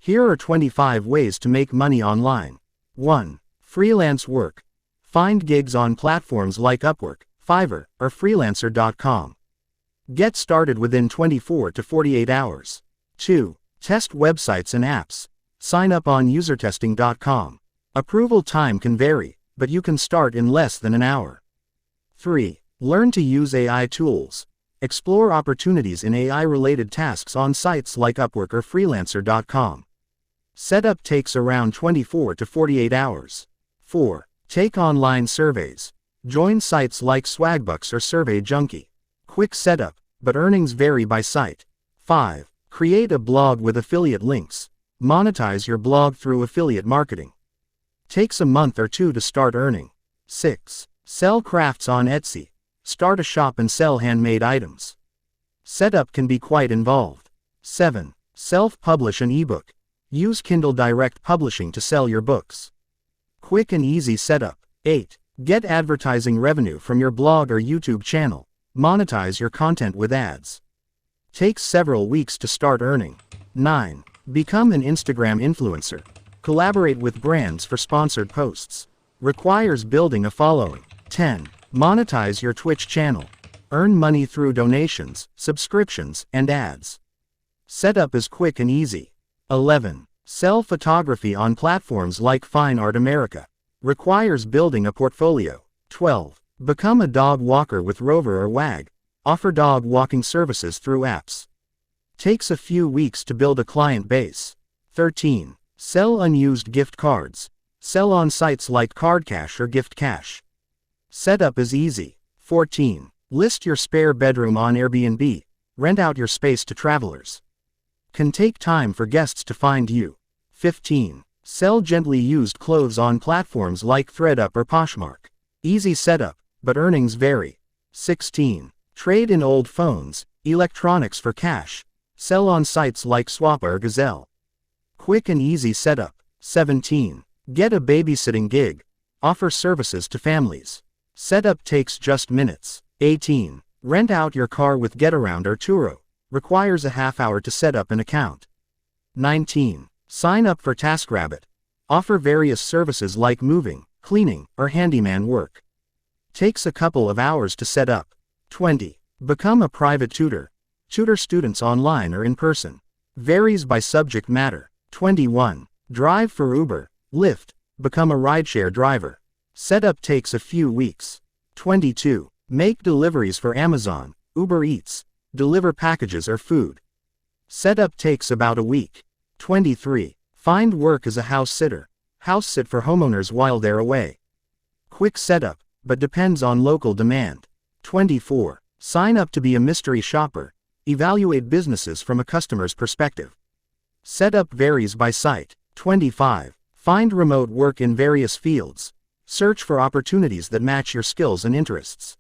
Here are 25 ways to make money online. 1. Freelance work. Find gigs on platforms like Upwork, Fiverr, or Freelancer.com. Get started within 24 to 48 hours. 2. Test websites and apps. Sign up on usertesting.com. Approval time can vary, but you can start in less than an hour. 3. Learn to use AI tools. Explore opportunities in AI-related tasks on sites like Upwork or Freelancer.com. Setup takes around 24 to 48 hours. 4. Take online surveys. Join sites like Swagbucks or Survey Junkie. Quick setup, but earnings vary by site. 5. Create a blog with affiliate links. Monetize your blog through affiliate marketing. Takes a month or two to start earning. 6. Sell crafts on Etsy. Start a shop and sell handmade items. Setup can be quite involved. 7. Self-publish an ebook. Use Kindle Direct Publishing to sell your books. Quick and easy setup. 8. Get advertising revenue from your blog or YouTube channel. Monetize your content with ads. Takes several weeks to start earning. 9. Become an Instagram influencer. Collaborate with brands for sponsored posts. Requires building a following. 10. Monetize your Twitch channel. Earn money through donations, subscriptions, and ads. Setup is quick and easy. 11. Sell photography on platforms like Fine Art America. Requires building a portfolio. 12. Become a dog walker with Rover or Wag. Offer dog walking services through apps. Takes a few weeks to build a client base. 13. Sell unused gift cards. Sell on sites like CardCash or GiftCash. Setup is easy. 14. List your spare bedroom on Airbnb. Rent out your space to travelers. Can take time for guests to find you. 15. Sell gently used clothes on platforms like ThreadUp or Poshmark. Easy setup, but earnings vary. 16. Trade in old phones, electronics for cash. Sell on sites like Swappa or Gazelle. Quick and easy setup. 17. Get a babysitting gig. Offer services to families. Setup takes just minutes. 18. Rent out your car with Getaround or Turo. Requires a half hour to set up an account. 19. Sign up for TaskRabbit. Offer various services like moving, cleaning, or handyman work. Takes a couple of hours to set up. 20. Become a private tutor. Tutor students online or in person. Varies by subject matter. 21. Drive for Uber, Lyft. Become a rideshare driver. Setup takes a few weeks. 22. Make deliveries for Amazon, Uber Eats. Deliver packages or food. Setup takes about a week. 23. Find work as a house sitter. House sit for homeowners while they're away. Quick setup, but depends on local demand. 24. Sign up to be a mystery shopper. Evaluate businesses from a customer's perspective. Setup varies by site. 25. Find remote work in various fields. Search for opportunities that match your skills and interests.